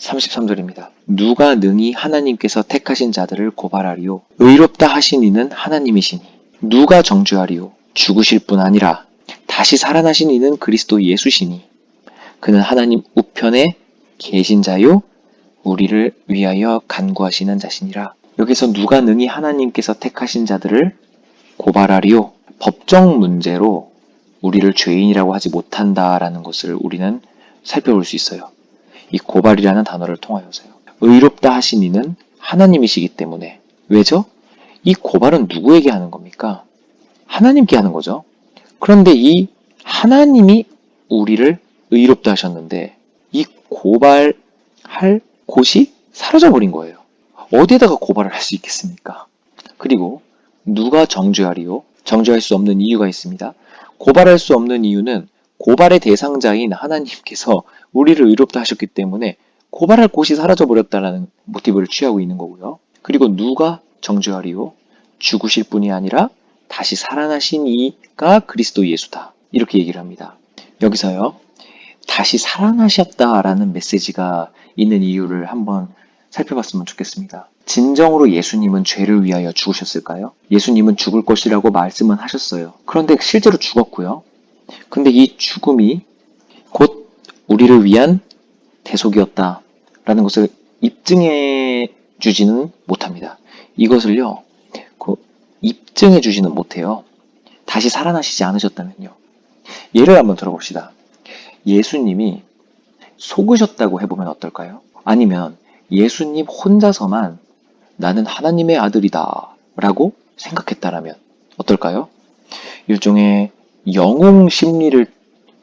33절입니다. 누가 능히 하나님께서 택하신 자들을 고발하리요? 의롭다 하신 이는 하나님이시니. 누가 정죄하리요? 죽으실 뿐 아니라 다시 살아나신 이는 그리스도 예수시니. 그는 하나님 우편에 계신 자요 우리를 위하여 간구하시는 자시니라. 여기서 누가 능히 하나님께서 택하신 자들을 고발하리요? 법정 문제로 우리를 죄인이라고 하지 못한다라는 것을 우리는 살펴볼 수 있어요. 이 고발이라는 단어를 통하여서요. 의롭다 하신 이는 하나님이시기 때문에. 왜죠? 이 고발은 누구에게 하는 겁니까? 하나님께 하는 거죠. 그런데 이 하나님이 우리를 의롭다 하셨는데 이 고발할 곳이 사라져버린 거예요. 어디에다가 고발을 할 수 있겠습니까? 그리고 누가 정죄하리요? 정죄할 수 없는 이유가 있습니다. 고발할 수 없는 이유는 고발의 대상자인 하나님께서 우리를 의롭다 하셨기 때문에 고발할 곳이 사라져버렸다는 모티브를 취하고 있는 거고요. 그리고 누가 정죄하리요? 죽으실 뿐이 아니라 다시 살아나신 이가 그리스도 예수다. 이렇게 얘기를 합니다. 여기서요. 다시 살아나셨다라는 메시지가 있는 이유를 한번 살펴봤으면 좋겠습니다. 진정으로 예수님은 죄를 위하여 죽으셨을까요? 예수님은 죽을 것이라고 말씀은 하셨어요. 그런데 실제로 죽었고요. 근데 이 죽음이 곧 우리를 위한 대속이었다라는 것을 입증해 주지는 못합니다. 이것을요, 입증해 주지는 못해요. 다시 살아나시지 않으셨다면요. 예를 한번 들어봅시다. 예수님이 속으셨다고 해보면 어떨까요? 아니면 예수님 혼자서만 나는 하나님의 아들이다 라고 생각했다라면 어떨까요? 일종의 영웅 심리를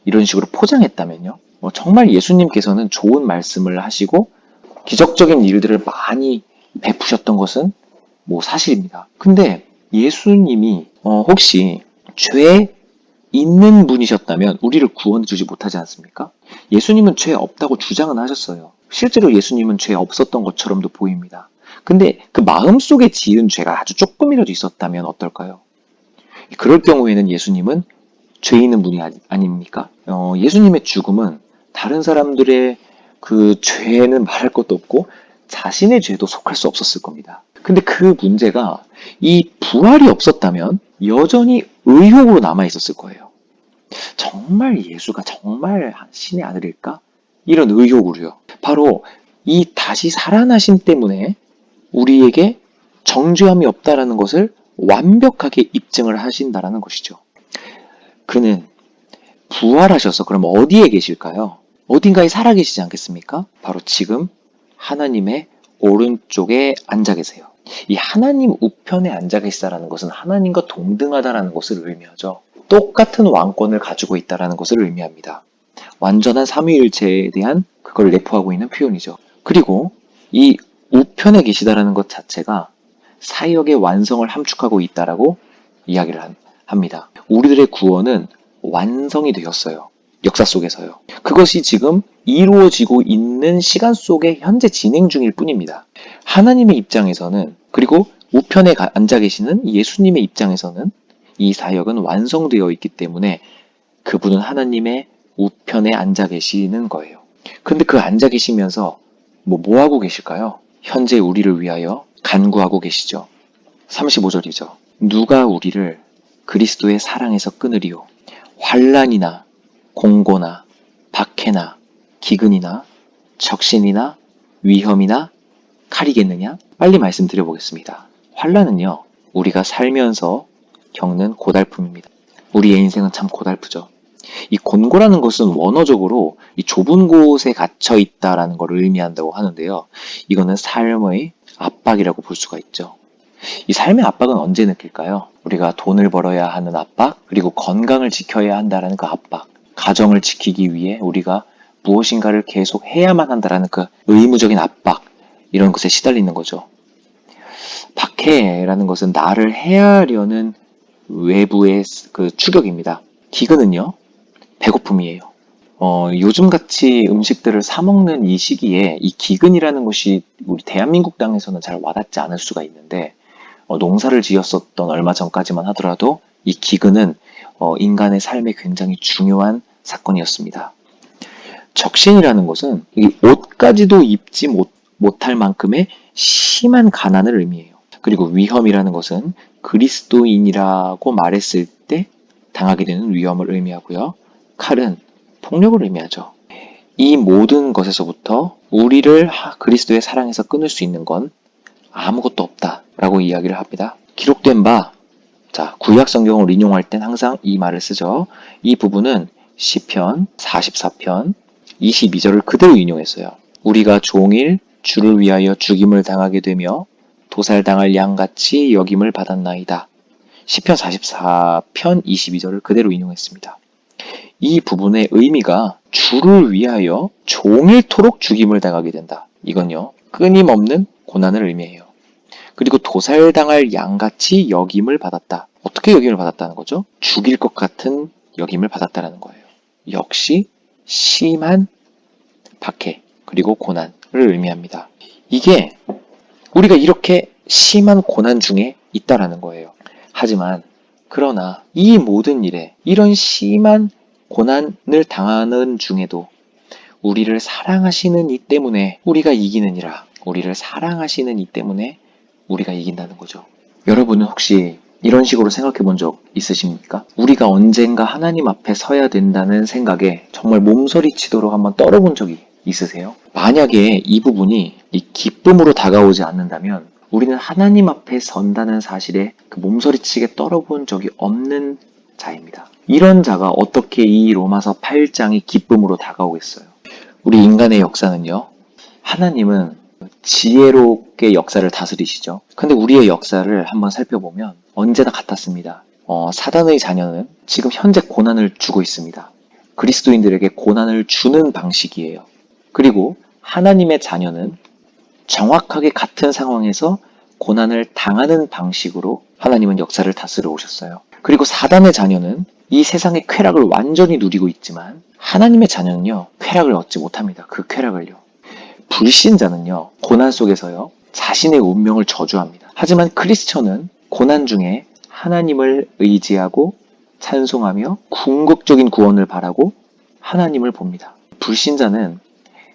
이런 식으로 포장했다면요. 정말 예수님께서는 좋은 말씀을 하시고 기적적인 일들을 많이 베푸셨던 것은 사실입니다. 근데 예수님이 혹시 죄 있는 분이셨다면 우리를 구원해 주지 못하지 않습니까? 예수님은 죄 없다고 주장은 하셨어요. 실제로 예수님은 죄 없었던 것처럼도 보입니다. 근데 그 마음속에 지은 죄가 아주 조금이라도 있었다면 어떨까요? 그럴 경우에는 예수님은 죄 있는 분이 아닙니까? 예수님의 죽음은 다른 사람들의 그 죄는 말할 것도 없고 자신의 죄도 속할 수 없었을 겁니다. 근데 그 문제가 이 부활이 없었다면 여전히 의혹으로 남아있었을 거예요. 정말 예수가 정말 신의 아들일까? 이런 의혹으로요. 바로 이 다시 살아나신 때문에 우리에게 정죄함이 없다라는 것을 완벽하게 입증을 하신다라는 것이죠. 그는 부활하셔서 그럼 어디에 계실까요? 어딘가에 살아계시지 않겠습니까? 바로 지금 하나님의 오른쪽에 앉아 계세요. 이 하나님 우편에 앉아 계시다라는 것은 하나님과 동등하다라는 것을 의미하죠. 똑같은 왕권을 가지고 있다라는 것을 의미합니다. 완전한 삼위일체에 대한 그걸 내포하고 있는 표현이죠. 그리고 이 우편에 계시다라는 것 자체가 사역의 완성을 함축하고 있다라고 이야기를 합니다. 우리들의 구원은 완성이 되었어요. 역사 속에서요. 그것이 지금 이루어지고 있는 시간 속에 현재 진행 중일 뿐입니다. 하나님의 입장에서는 그리고 우편에 앉아 계시는 예수님의 입장에서는 이 사역은 완성되어 있기 때문에 그분은 하나님의 우편에 앉아 계시는 거예요. 근데 그 앉아 계시면서 뭐 하고 계실까요? 현재 우리를 위하여 간구하고 계시죠. 35절이죠. 누가 우리를 그리스도의 사랑에서 끊으리요? 환난이나 공고나 박해나 기근이나 적신이나 위험이나 칼이겠느냐? 빨리 말씀드려보겠습니다. 환난은요, 우리가 살면서 겪는 고달픔입니다. 우리의 인생은 참 고달프죠. 이 곤고라는 것은 원어적으로 이 좁은 곳에 갇혀 있다라는 걸 의미한다고 하는데요. 이거는 삶의 압박이라고 볼 수가 있죠. 이 삶의 압박은 언제 느낄까요? 우리가 돈을 벌어야 하는 압박, 그리고 건강을 지켜야 한다는 그 압박, 가정을 지키기 위해 우리가 무엇인가를 계속 해야만 한다는 그 의무적인 압박, 이런 것에 시달리는 거죠. 박해라는 것은 나를 해하려는 외부의 그 추격입니다. 기근은요, 배고픔이에요. 요즘같이 음식들을 사 먹는 이 시기에 이 기근이라는 것이 우리 대한민국 땅에서는 잘 와닿지 않을 수가 있는데, 농사를 지었었던 얼마 전까지만 하더라도 이 기근은 인간의 삶에 굉장히 중요한 사건이었습니다. 적신이라는 것은 이 옷까지도 입지 못할 만큼의 심한 가난을 의미해요. 그리고 위험이라는 것은 그리스도인이라고 말했을 때 당하게 되는 위험을 의미하고요. 칼은 폭력을 의미하죠. 이 모든 것에서부터 우리를 그리스도의 사랑에서 끊을 수 있는 건 아무것도 없다라고 이야기를 합니다. 기록된 바, 자, 구약 성경을 인용할 땐 항상 이 말을 쓰죠. 이 부분은 시편 44편 22절을 그대로 인용했어요. 우리가 종일 주를 위하여 죽임을 당하게 되며 도살당할 양같이 여김을 받았나이다. 시편 44편 22절을 그대로 인용했습니다. 이 부분의 의미가 주를 위하여 종일토록 죽임을 당하게 된다. 이건요, 끊임없는 고난을 의미해요. 그리고 도살당할 양같이 여김을 받았다. 어떻게 여김을 받았다는 거죠? 죽일 것 같은 여김을 받았다는 거예요. 역시 심한 박해 그리고 고난을 의미합니다. 이게 우리가 이렇게 심한 고난 중에 있다라는 거예요. 하지만 그러나 이 모든 일에 이런 심한 고난을 당하는 중에도 우리를 사랑하시는 이 때문에 우리가 이기느니라. 우리를 사랑하시는 이 때문에 우리가 이긴다는 거죠. 여러분은 혹시 이런 식으로 생각해 본 적 있으십니까? 우리가 언젠가 하나님 앞에 서야 된다는 생각에 정말 몸서리치도록 한번 떨어본 적이 있으세요? 만약에 이 부분이 이 기쁨으로 다가오지 않는다면 우리는 하나님 앞에 선다는 사실에 그 몸서리치게 떨어본 적이 없는 자입니다. 이런 자가 어떻게 이 로마서 8장이 기쁨으로 다가오겠어요? 우리 인간의 역사는요, 하나님은 지혜롭게 역사를 다스리시죠. 근데 우리의 역사를 한번 살펴보면 언제나 같았습니다. 사단의 자녀는 지금 현재 고난을 주고 있습니다. 그리스도인들에게 고난을 주는 방식이에요. 그리고 하나님의 자녀는 정확하게 같은 상황에서 고난을 당하는 방식으로 하나님은 역사를 다스려 오셨어요. 그리고 사단의 자녀는 이 세상의 쾌락을 완전히 누리고 있지만 하나님의 자녀는요, 쾌락을 얻지 못합니다. 그 쾌락을요. 불신자는요, 고난 속에서요, 자신의 운명을 저주합니다. 하지만 크리스천은 고난 중에 하나님을 의지하고 찬송하며 궁극적인 구원을 바라고 하나님을 봅니다. 불신자는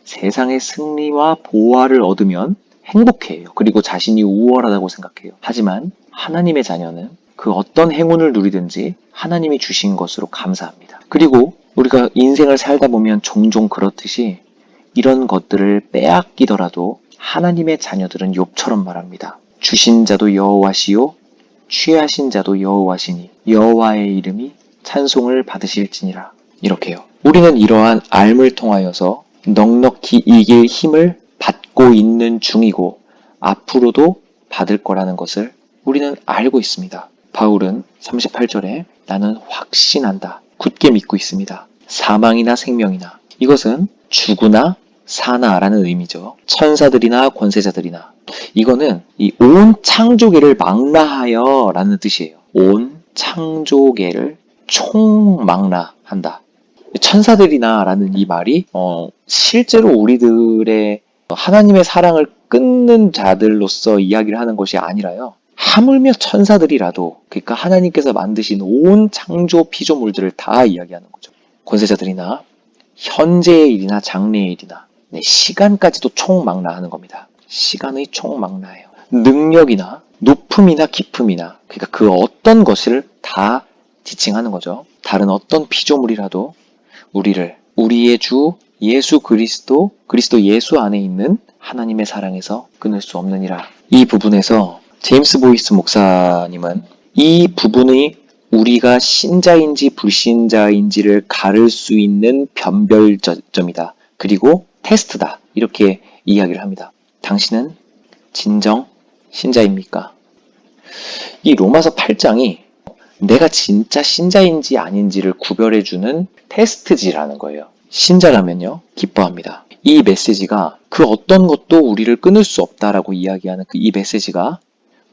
세상의 승리와 보화를 얻으면 행복해요. 그리고 자신이 우월하다고 생각해요. 하지만 하나님의 자녀는 그 어떤 행운을 누리든지 하나님이 주신 것으로 감사합니다. 그리고 우리가 인생을 살다 보면 종종 그렇듯이 이런 것들을 빼앗기더라도 하나님의 자녀들은 욥처럼 말합니다. 주신 자도 여호와시요 취하신 자도 여호와시니 여호와의 이름이 찬송을 받으실지니라. 이렇게요. 우리는 이러한 알을 통하여서 넉넉히 이길 힘을 받고 있는 중이고 앞으로도 받을 거라는 것을 우리는 알고 있습니다. 바울은 38절에 나는 확신한다. 굳게 믿고 있습니다. 사망이나 생명이나 이것은 죽으나 사나라는 의미죠. 천사들이나 권세자들이나 이거는 이 온 창조계를 망라하여 라는 뜻이에요. 온 창조계를 총망라한다. 천사들이나 라는 이 말이 실제로 우리들의 하나님의 사랑을 끊는 자들로서 이야기를 하는 것이 아니라요. 하물며 천사들이라도 그러니까 하나님께서 만드신 온 창조 피조물들을 다 이야기하는 거죠. 권세자들이나 현재의 일이나 장래의 일이나 시간까지도 총망라하는 겁니다. 시간의 총망라예요. 능력이나 높음이나 깊음이나 그러니까 그 어떤 것을 다 지칭하는 거죠. 다른 어떤 피조물이라도 우리를 우리의 주 예수 그리스도 예수 안에 있는 하나님의 사랑에서 끊을 수 없느니라. 이 부분에서 제임스 보이스 목사님은 이 부분이 우리가 신자인지 불신자인지를 가를 수 있는 변별점이다. 그리고 테스트다. 이렇게 이야기를 합니다. 당신은 진정 신자입니까? 이 로마서 8장이 내가 진짜 신자인지 아닌지를 구별해주는 테스트지라는 거예요. 신자라면요, 기뻐합니다. 이 메시지가 그 어떤 것도 우리를 끊을 수 없다라고 이야기하는 이 메시지가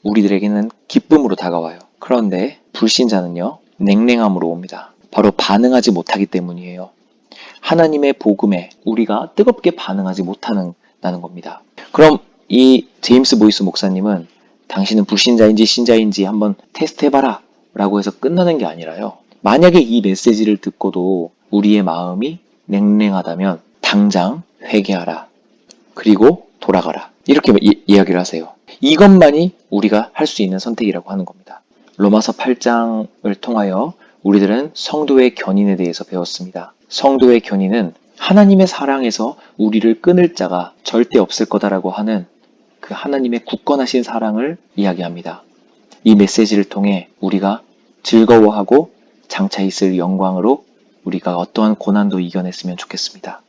우리들에게는 기쁨으로 다가와요. 그런데 불신자는요, 냉랭함으로 옵니다. 바로 반응하지 못하기 때문이에요. 하나님의 복음에 우리가 뜨겁게 반응하지 못하는 겁니다. 그럼 이 제임스 보이스 목사님은 당신은 불신자인지 신자인지 한번 테스트해봐라 라고 해서 끝나는 게 아니라요. 만약에 이 메시지를 듣고도 우리의 마음이 냉랭하다면 당장 회개하라. 그리고 돌아가라. 이렇게 이야기를 하세요. 이것만이 우리가 할 수 있는 선택이라고 하는 겁니다. 로마서 8장을 통하여 우리들은 성도의 견인에 대해서 배웠습니다. 성도의 견인은 하나님의 사랑에서 우리를 끊을 자가 절대 없을 거다라고 하는 그 하나님의 굳건하신 사랑을 이야기합니다. 이 메시지를 통해 우리가 즐거워하고 장차 있을 영광으로 우리가 어떠한 고난도 이겨냈으면 좋겠습니다.